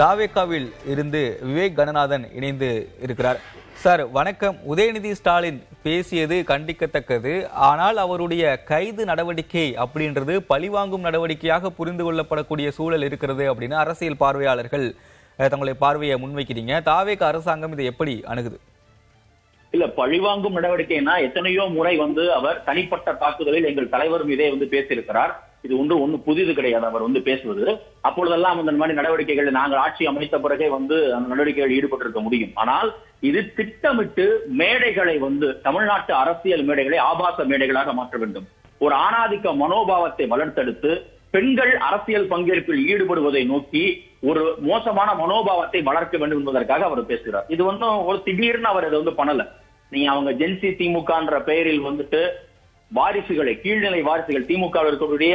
தாவேக்காவில் இருந்து விவேக் கணநாதன் இணைந்து இருக்கிறார். சார் வணக்கம். உதயநிதி ஸ்டாலின் பேசியது கண்டிக்கத்தக்கது. ஆனால் அவருடைய கைது நடவடிக்கை அப்படின்றது பழிவாங்கும் நடவடிக்கையாக புரிந்து கொள்ளப்படக்கூடிய சூழல் இருக்கிறது அப்படின்னு அரசியல் பார்வையாளர்கள் தங்களுடைய பார்வையை முன்வைக்கிறீங்க. தாவேக அரசாங்கம் இதை எப்படி அணுகுது? இல்ல, பழிவாங்கும் நடவடிக்கைன்னா எத்தனையோ முறை அவர் தனிப்பட்ட தாக்குதலில் எங்கள் தலைவரும் இதே பேசியிருக்கிறார். இது ஒன்று புதிது கிடையாது. அவர் பேசுவது அப்பொழுதெல்லாம் அந்த மாதிரி நடவடிக்கைகள் நாங்கள் ஆட்சி அமைத்த பிறகே அந்த நடவடிக்கைகள் ஈடுபட்டிருக்க முடியும். ஆனால் இது திட்டமிட்டு மேடைகளை தமிழ்நாட்டு அரசியல் மேடைகளை ஆபாச மேடைகளாக மாற்ற வேண்டும். ஒரு ஆணாதிக்க மனோபாவத்தை வளர்த்தெடுத்து பெண்கள் அரசியல் பங்கேற்பில் ஈடுபடுவதை நோக்கி ஒரு மோசமான மனோபாவத்தை வளர்க்க வேண்டும் என்பதற்காக அவர் பேசுகிறார். இது ஒரு திடீர்னு அவர் இதை பண்ணல. நீங்க அவங்க ஜென்சி திமுகன்ற பெயரில் வாரிசுகளை, கீழ்நிலை வாரிசுகள், திமுக இருக்கக்கூடிய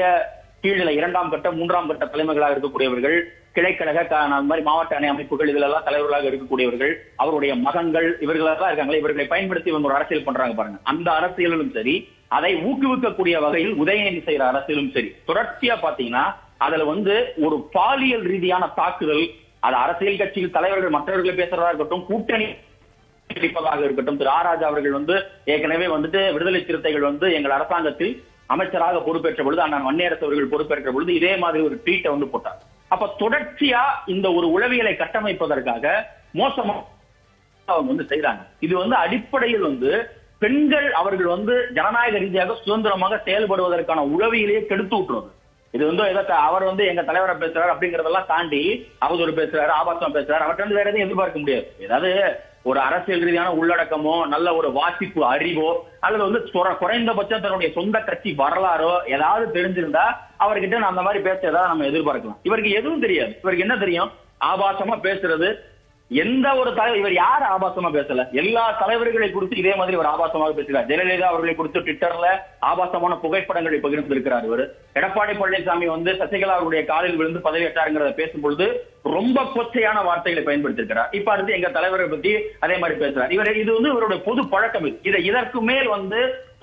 கீழ்நிலை 2ஆம் கட்ட 3ஆம் கட்ட தலைமைகளாக இருக்கக்கூடியவர்கள், கிளைக்கழக மாதிரி மாவட்ட அணை அமைப்புகள் இதெல்லாம் தலைவர்களாக இருக்கக்கூடியவர்கள், அவருடைய மகன்கள், இவர்களெல்லாம் இருக்காங்களே, இவர்களை பயன்படுத்தி இவங்க ஒரு அரசியல் பண்றாங்க பாருங்க. அந்த அரசியலும் சரி, அதை ஊக்குவிக்கக்கூடிய வகையில் உதயநிதி செய்யற அரசியலும் சரி, தொடர்ச்சியா பாத்தீங்கன்னா அதுல ஒரு பாலியல் ரீதியான தாக்குதல், அது அரசியல் கட்சியில் தலைவர்கள் மற்றவர்களை பேசுறதா இருக்கட்டும், கூட்டணி இருக்கட்டும். திரு ஆர் ராஜா அவர்கள் ஏற்கனவே விடுதலை சிறுத்தைகள் எங்கள் அரசாங்கத்தில் அமைச்சராக பொறுப்பேற்ற பொழுது, அண்ணன் வன்னியரசு அவர்கள் பொறுப்பேற்ற பொழுது இதே மாதிரி ஒரு ட்வீட்டை போட்டார். அப்ப தொடர்ச்சியா இந்த ஒரு உளவியலை கட்டமைப்பதற்காக மோசமா அவங்க செய்யறாங்க. இது அடிப்படையில் பெண்கள் அவர்கள் ஜனநாயக ரீதியாக சுதந்திரமாக செயல்படுவதற்கான உளவியலையே கெடுத்து விட்டுறது. இது அவர் எங்க தலைவரை பேசுறாரு அப்படிங்கறதெல்லாம் தாண்டி அவதூறு பேசுறாரு, ஆபாசம் பேசுறாரு, அவர்கிட்ட வேற எதையும் எதிர்பார்க்க முடியாது. ஏதாவது ஒரு அரசியல் ரீதியான உள்ளடக்கமோ, நல்ல ஒரு வாசிப்பு அறிவோ, அல்லது குறைந்தபட்சம் தன்னுடைய சொந்த கட்சி வரலாறோ ஏதாவது தெரிஞ்சிருந்தா அவர்கிட்ட அந்த மாதிரி பேசுறதா நம்ம எதிர்பார்க்கலாம். இவருக்கு எதுவும் தெரியாது. இவருக்கு என்ன தெரியும்? ஆபாசமா பேசுறது. எந்த ஒரு தலைவர், இவர் யார் ஆபாசமா பேசல? எல்லா தலைவர்களை குறித்து இதே மாதிரி ஒரு ஆபாசமாக பேசுகிறார். ஜெயலலிதா அவர்களை குறித்து ட்விட்டர்ல ஆபாசமான புகைப்படங்களை பகிர்ந்திருக்கிறார். இவர் எடப்பாடி பழனிசாமி சசிகலா அவருடைய காலில் விழுந்து பதவியேற்றாருங்கிறத பேசும்பொழுது ரொம்ப கொச்சையான வார்த்தைகளை பயன்படுத்திருக்கிறார். இப்ப அடுத்து எங்க தலைவரை பத்தி அதே மாதிரி பேசுறார். இது இவருடைய பொது பழக்கம். இதற்கு மேல்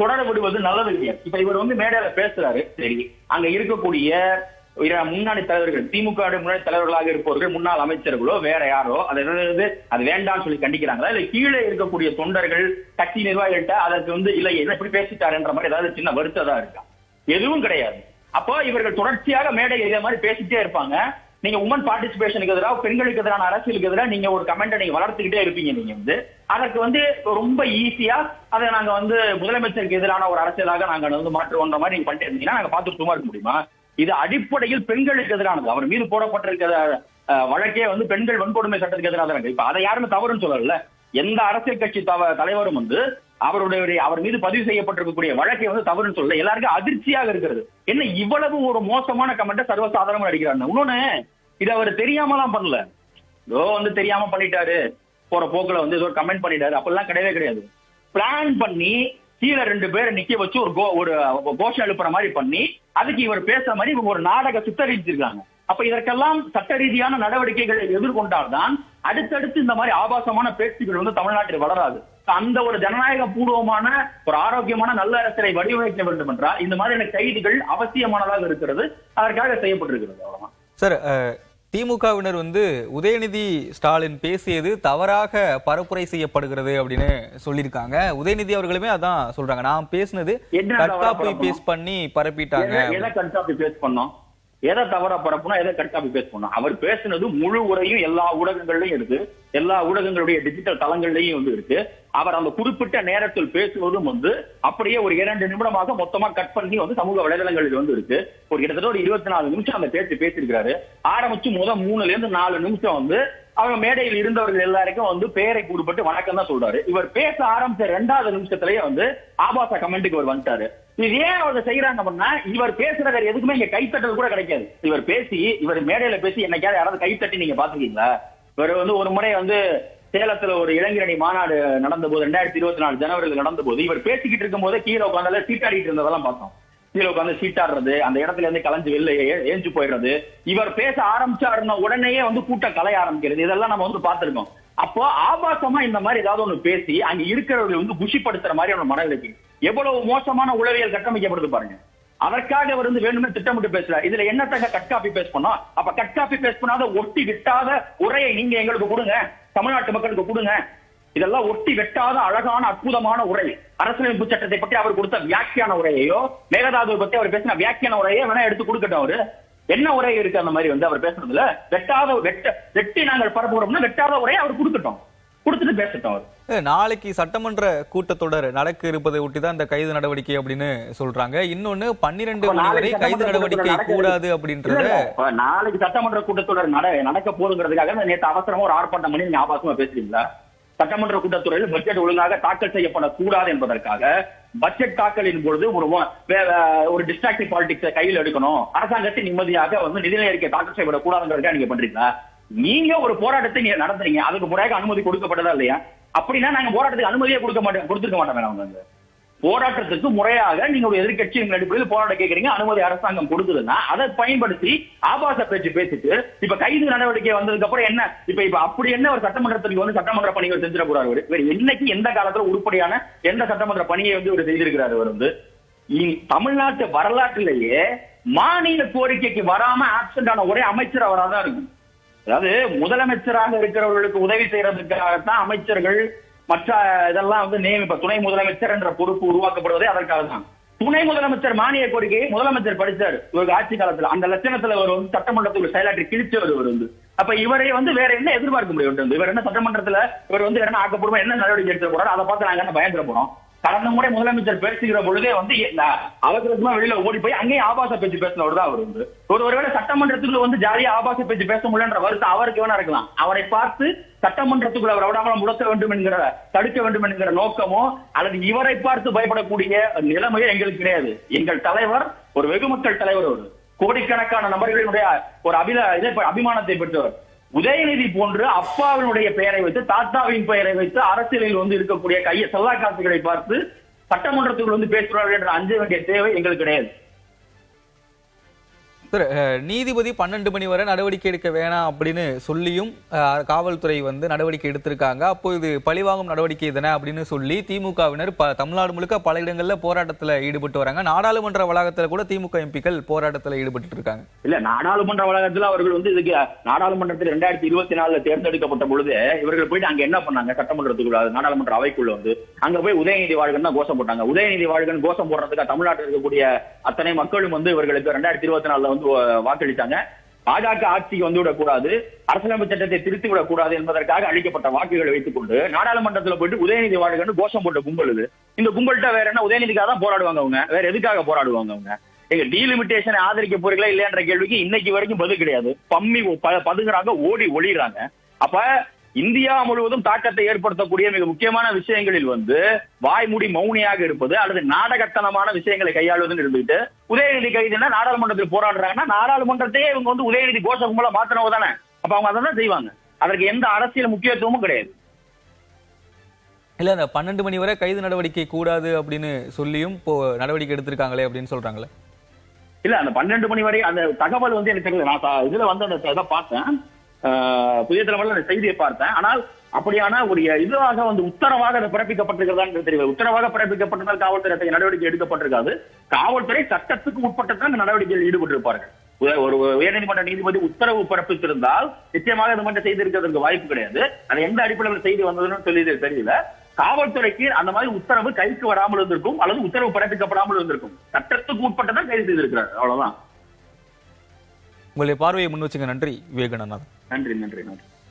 தொடர விடுவது நல்லது இல்லையா? இப்ப இவர் மேடையில பேசுறாரு, சரி, அங்க இருக்கக்கூடிய முன்னாடி தலைவர்கள், திமுக முன்னாடி தலைவர்களாக இருப்பவர்கள், முன்னாள் அமைச்சர்களோ வேற யாரோ அது வேண்டாம்னு சொல்லி கண்டிக்கிறாங்களா? இல்ல கீழே இருக்கக்கூடிய தொண்டர்கள், கட்சி நிர்வாகிகள்கிட்ட அதற்கு இல்ல என்ன இப்படி பேசிட்டாருன்ற மாதிரி ஏதாவது சின்ன வருத்ததா இருக்கா? எதுவும் கிடையாது. அப்போ இவர்கள் தொடர்ச்சியாக மேடை இதே மாதிரி பேசிட்டே இருப்பாங்க. நீங்க உமன் பார்ட்டிசிபேஷனுக்கு எதிராக, பெண்களுக்கு எதிரான அரசியலுக்கு எதிராக நீங்க ஒரு கமெண்ட் நீங்க வளர்த்துக்கிட்டே இருப்பீங்க. நீங்க அதற்கு ரொம்ப ஈஸியா அதை நாங்க முதலமைச்சருக்கு எதிரான ஒரு அரசியலாக நாங்க மாற்றுவோன்ற மாதிரி நீங்க பண்ணிட்டு இருந்தீங்கன்னா நாங்க பார்த்துட்டு சும்மா இருக்க முடியுமா? இது அடிப்படையில் பெண்களுக்கு எதிரானது. அவர் மீது போடப்பட்டிருக்கிற வழக்கே பெண்கள் வன்கொடுமை சட்டத்துக்கு எதிராக இருக்கு. இப்ப அதை யாருமே தவறுன்னு சொல்லல. எந்த அரசியல் கட்சி தலைவரும் அவர் மீது பதிவு செய்யப்பட்டிருக்கக்கூடிய வழக்கை தவறுன்னு சொல்லல. எல்லாருக்கும் அதிர்ச்சியாக இருக்கிறது. என்ன இவ்வளவு ஒரு மோசமான கமெண்ட்டை சர்வசாதாரணமா அடிக்கிறாங்க. இன்னொன்னு, இது அவர் தெரியாமலாம் பண்ணல. தெரியாம பண்ணிட்டாரு, போற போக்குல ஏதோ கமெண்ட் பண்ணிட்டாரு, அப்பெல்லாம் கிடையவே கிடையாது. பிளான் பண்ணி கீழே 2 பேரை நிக்க வச்சு ஒரு கோஷம் எழுப்புற மாதிரி பண்ணி அதுக்கு இவர் பேசுற மாதிரி இவங்க ஒரு நாடக சித்தரிச்சிருக்காங்க. அப்ப இதற்கெல்லாம் சட்ட ரீதியான நடவடிக்கைகளை எதிர்கொண்டால்தான் அடுத்தடுத்து இந்த மாதிரி ஆபாசமான பேச்சுகள் தமிழ்நாட்டில் வளராது. அந்த ஒரு ஜனநாயக பூர்வமான ஒரு ஆரோக்கியமான நல்ல அரசியலை வடிவமைக்க வேண்டும் என்றால் இந்த மாதிரியான கைதுகள் அவசியமானதாக இருக்கிறது. அதற்காக செய்யப்பட்டிருக்கிறது. அவ்வளவுதான் சார். திமுகவினர் உதயநிதி ஸ்டாலின் பேசியது தவறாக பரப்புரை செய்யப்படுகிறது அப்படின்னு சொல்லியிருக்காங்க. உதயநிதி அவர்களுமே அதான் சொல்றாங்க, நான் பேசினது கட்காப்பி பேஸ் பண்ணி பரப்பிட்டாங்க. எதை கட்காப்பி பேஸ் பண்ணோம்? எதை தவறா பரப்புனா எதை கட்காப்பி பேஸ் பண்ணோம்? அவர் பேசினது முழு உரையும் எல்லா ஊடகங்கள்லயும் இருக்கு, எல்லா ஊடகங்களுடைய டிஜிட்டல் தளங்கள்லயும் இருக்கு. அவர் அந்த குறிப்பிட்ட நேரத்தில் பேசுவதும் அப்படியே ஒரு 2 நிமிடமாக மொத்தமா கட் பண்ணி சமூக வலைதளங்களில் இருக்கு. ஒரு கிட்டத்தட்ட ஒரு 24 நிமிஷம் அந்த பேசியிருக்கிறாரு. ஆரம்பிச்சு 3 இருந்து 4 நிமிஷம் அவங்க மேடையில் இருந்தவர்கள் எல்லாருக்கும் பெயரை கூடுபட்டு வணக்கம் தான் சொல்றாரு. இவர் பேச ஆரம்பிச்ச 2வது நிமிஷத்திலேயே ஆபாச கமெண்ட்டுக்கு இவர் வந்துட்டாரு. இது ஏன் அவங்க செய்யறாங்க அப்படின்னா, இவர் பேசுற எதுக்குமே இங்க கைத்தட்டல் கூட கிடைக்காது. இவர் மேடையில பேசி என்னைக்காவது யாராவது கைத்தட்டி நீங்க பாத்துக்கீங்களா? இவர் ஒரு முறை சேலத்துல ஒரு இளைஞரணி மாநாடு நடந்த போது 2024 ஜனவரியில் நடந்த போது இவர் பேசிக்கிட்டு இருக்கும் போதே கீழே உட்காந்தால சீட்டாடிட்டு இருந்ததெல்லாம் பார்த்தோம். கீழே உட்காந்து சீட்டாடுறது, அந்த இடத்துல கலைஞ்சு வெளில ஏஞ்சு போயிடுறது, இவர் பேச ஆரம்பிச்சாருன்னா உடனேயே கூட்டம் கலைய ஆரம்பிக்கிறது, இதெல்லாம் நம்ம பார்த்திருக்கோம். அப்போ ஆபாசமா இந்த மாதிரி ஏதாவது ஒண்ணு பேசி அங்க இருக்கிறவர்கள் குஷிப்படுத்துற மாதிரி ஒரு மனநிலைக்கு எவ்வளவு மோசமான உளவியல் கட்டமைக்கப்படுது பாருங்க. அதற்காக அவர் வந்து வேணுமே திட்டமிட்டு பேசுறாரு. இதுல என்னத்தங்க கட் காப்பி பேஸ்ட் பண்ணோம்? அப்ப கட் காப்பி பேஸ்ட் பண்ணாத ஒட்டி விட்டாத உரையை நீங்க எங்களுக்கு கொடுங்க, தமிழ்நாட்டு மக்களுக்கு கொடுங்க. இதெல்லாம் ஒட்டி வெட்டாத அழகான அற்புதமான உரை. அரசியலமைப்பு சட்டத்தை பற்றி அவர் கொடுத்த வியாக்கியான உரையையோ, மேகதாதுவை பத்தி அவர் பேசின வியாக்கியான உரையோ வேணா எடுத்து கொடுக்கட்டும். அவரு என்ன உரை இருக்கு அந்த மாதிரி வந்து அவர் பேசுறதுல? வெட்டி நாங்கள் பரப்புறோம்னா வெட்டாத உரையை அவர் கொடுக்கட்டும், கொடுத்துட்டு பேசட்டும் அவர். நாளைக்கு சட்டமன்ற கூட்டத்தொடர் நடக்க இருப்பதை ஒட்டிதான் இந்த கைது நடவடிக்கை அப்படின்னு சொல்றாங்க. இன்னொன்னு 12 மணி வரை கைது நடவடிக்கை கூடாது அப்படின்றத. நாளைக்கு சட்டமன்ற கூட்டத்தொடர் நடக்க போதுங்கிறதுக்காக நேற்று அவசரமா ஒரு ஆர்ப்பாட்டம் பண்ணி நீங்க ஆபாசமா பேசுறீங்களா? சட்டமன்ற கூட்டத்தொடரில் பட்ஜெட் ஒழுங்காக தாக்கல் செய்யப்படக்கூடாது என்பதற்காக பட்ஜெட் தாக்கலின் பொழுது ஒரு டிஸ்ட்ராக்டிவ் பாலிடிக்ஸை கையில் எடுக்கணும், அரசாங்கத்தை நிம்மதியாக வந்து நிதிநிலை அறிக்கை தாக்கல் செய்யப்படக்கூடாதுங்கிறதுக்காக நீங்க பண்றீங்களா? நீங்க ஒரு போராட்டத்தை நீங்க நடத்துறீங்க, அதுக்கு முறையாக அனுமதி கொடுக்கப்பட்டதா இல்லையா? அப்படின்னா நாங்க போராட்டத்துக்கு அனுமதியே கொடுத்துருக்க மாட்டோம். அவங்க போராட்டத்துக்கு முறையாக நீங்க ஒரு எதிர்கட்சியின் அடிப்படையில் போராட்டம் கேட்கறீங்க, அனுமதி அரசாங்கம் கொடுக்குதுன்னா அதை பயன்படுத்தி ஆபாச பேச்சு பேசிட்டு இப்ப கைது நடவடிக்கை வந்ததுக்கு அப்புறம் என்ன இப்ப அப்படி என்ன ஒரு சட்டமன்றத்துக்கு வந்து சட்டமன்ற பணிகள் செஞ்சிட போறாரு? வேற என்னைக்கு எந்த காலத்துல உருப்படியான எந்த சட்டமன்ற பணியை வந்து இவர் செய்திருக்கிறார்? அவர் வந்து தமிழ்நாட்டு வரலாற்றிலேயே மாநில கோரிக்கைக்கு வராம ஆப்சென்ட் ஆன ஒரே அமைச்சர் அவராதான் இருக்கும். அதாவது முதலமைச்சராக இருக்கிறவர்களுக்கு உதவி செய்யறதுக்காகத்தான் அமைச்சர்கள் மற்ற இதெல்லாம் வந்து நியமிப்ப துணை முதலமைச்சர் என்ற பொறுப்பு உருவாக்கப்படுவதே அதற்காக தான். துணை முதலமைச்சர் மானிய கோரிக்கையை முதலமைச்சர் படிச்சார் இவருக்கு ஆட்சி காலத்துல. அந்த லட்சணத்துல அவர் வந்து சட்டமன்றத்துக்கு செயலாற்றி கிழிச்சவர் இவர் வந்து. அப்ப இவரை வந்து வேற என்ன எதிர்பார்க்க முடியும்? இவர் என்ன சட்டமன்றத்துல இவர் வந்து என்ன ஆக்கப்பூர்வம் என்ன நடவடிக்கை எடுத்து போறாரு? அதை பார்த்து நாங்க என்ன பயந்துட போறோம்? கடந்த முறை முதலமைச்சர் பேசுகிற பொழுதே வந்து அவசரமா வெளியில ஓடி போய் அங்கேயும் ஆபாச பேச்சு பேசினவர் தான் அவர் வந்து. ஒருவேளை சட்டமன்றத்துக்குள்ள வந்து ஜாலியா ஆபாச பேச்சு பேச முடியன்ற வருத்தம் அவருக்கு வேணா இருக்கலாம். அவரை பார்த்து சட்டமன்றத்துக்குள்ள அவர் விடாமல் முடக்க வேண்டும் என்கிற, தடுக்க வேண்டும் என்கிற நோக்கமோ அல்லது இவரை பார்த்து பயப்படக்கூடிய நிலைமையோ எங்களுக்கு கிடையாது. எங்கள் தலைவர் ஒரு வெகுமக்கள் தலைவர், ஒரு கோடிக்கணக்கான நபர்களினுடைய ஒரு அபிமானத்தை பெற்றவர். உதயநிதி போன்று அப்பாவினுடைய பெயரை வைத்து, தாத்தாவின் பெயரை வைத்து அரசியலில் வந்து இருக்கக்கூடிய செல்லா காசுகளை பார்த்து சட்டமன்றத்துக்குள் வந்து பேசுவார்கள் என்ற அஞ்ச வேண்டிய தேவை எங்களுக்கு கிடையாது. நீதிபதி 12 மணி வரை நடவடிக்கை எடுக்க வேணாம் அப்படின்னு சொல்லியும் காவல்துறை வந்து நடவடிக்கை எடுத்திருக்காங்க. அப்போ இது பழிவாங்கும் நடவடிக்கை தானே அப்படின்னு சொல்லி திமுகவினர் தமிழ்நாடு முழுக்க பல இடங்கள்ல போராட்டத்துல ஈடுபட்டு வராங்க. நாடாளுமன்ற வளாகத்துல கூட திமுக எம்பிக்கள் போராட்டத்துல ஈடுபட்டு இருக்காங்க. இல்ல, நாடாளுமன்ற வளாகத்துல அவர்கள் வந்து இதுக்கு நாடாளுமன்றத்தில் 2024 தேர்ந்தெடுக்கப்பட்ட பொழுது இவர்கள் போயிட்டு அங்க என்ன பண்ணாங்க? சட்டமன்றத்துக்குள்ள நாடாளுமன்ற அவைக்குள்ள வந்து அங்க போய் உதயநிதி வாழ்கன் தான் கோஷம் போட்டாங்க. உதயநிதி வாழ்கன் கோஷம் போடுறதுக்கு தமிழ்நாட்டில் இருக்கக்கூடிய அத்தனை மக்களும் வந்து இவர்களுக்கு 2024 வந்து வாக்களித்தாங்க. பாஜக ஆட்சிக்கு வந்து விடக்கூடாது, அரசியலமைப்பு சட்டத்தை திருத்தி விடக்கூடாது என்பதற்காக அளிக்கப்பட்ட வாக்குகளை வைத்துக் கொண்டு நாடாளுமன்றத்தில் போயிட்டு உதயநிதி வாழ்கன்னு கோஷம் போட்ட கும்பல் இது. இந்த கும்பல்கிட்ட வேற என்ன? உதயநிதிக்காக தான் போராடுவாங்க அவங்க, வேற எதுக்காக போராடுவாங்க அவங்க? எங்க டீலிமிட்டேஷனை ஆதரிக்க போறீங்களா இல்லையான்ற கேள்விக்கு இன்னைக்கு வரைக்கும் பதில் கிடையாது. பம்மி பதுங்குறாங்க, ஓடி ஒளிறாங்க. அப்ப இந்தியா முழுவதும் தாக்கத்தை ஏற்படுத்தக்கூடிய மிக முக்கியமான விஷயங்களில் வந்து வாய்மூடி மௌனியாக இருப்பது அல்லது நாடகத்தனமான விஷயங்களை கையாளுவதுன்னு இருந்துட்டு உதயநிதி கைதுன்னா நாடாளுமன்றத்தில் போராடுறாங்கன்னா நாடாளுமன்றத்தையே இவங்க வந்து உதயநிதி கோஷ கும்பலா மாத்தினவ தானே. அப்ப அவங்க அதை தான் செய்வாங்க. அதற்கு எந்த அரசியல் முக்கியத்துவமும் கிடையாது. இல்ல, அந்த 12 மணி வரை கைது நடவடிக்கை கூடாது அப்படின்னு சொல்லியும் நடவடிக்கை எடுத்திருக்காங்களே அப்படின்னு சொல்றாங்களே. இல்ல, அந்த 12 மணி வரை அந்த தகவல் வந்து எனக்கு தெரியல. நான் இதுல வந்து அந்த இதை பார்த்தேன், புதிய தலைவர்கள் அந்த செய்தியை பார்த்தேன். ஆனால் அப்படியான ஒரு இதுவாக வந்து உத்தரவாக அது பிறப்பிக்கப்பட்டிருக்கிறதா தெரியல. உத்தரவாக பிறப்பிக்கப்பட்டதால் காவல்துறை நடவடிக்கை எடுக்கப்பட்டிருக்காது. காவல்துறை சட்டத்துக்கு உட்பட்டதான் இந்த நடவடிக்கையில் ஈடுபட்டிருப்பார்கள். ஒரு உயர்நீதிமன்ற நீதிபதி உத்தரவு பிறப்பித்திருந்தால் நிச்சயமாக இது மட்டும் செய்திருக்கிறதுக்கு வாய்ப்பு கிடையாது. அது எந்த அடிப்படையில் செய்தி வந்ததுன்னு சொல்லி தெரியல. காவல்துறைக்கு அந்த மாதிரி உத்தரவு கைக்கு வராமல் இருந்திருக்கும் அல்லது உத்தரவு பிறப்பிக்கப்படாமல் இருந்திருக்கும். சட்டத்துக்கு உட்பட்டதான் கைது செய்திருக்கிறார், அவ்வளவுதான். உங்களுடைய பார்வையை முன் வச்சுங்க. நன்றி விவேகானந்தன். நன்றி.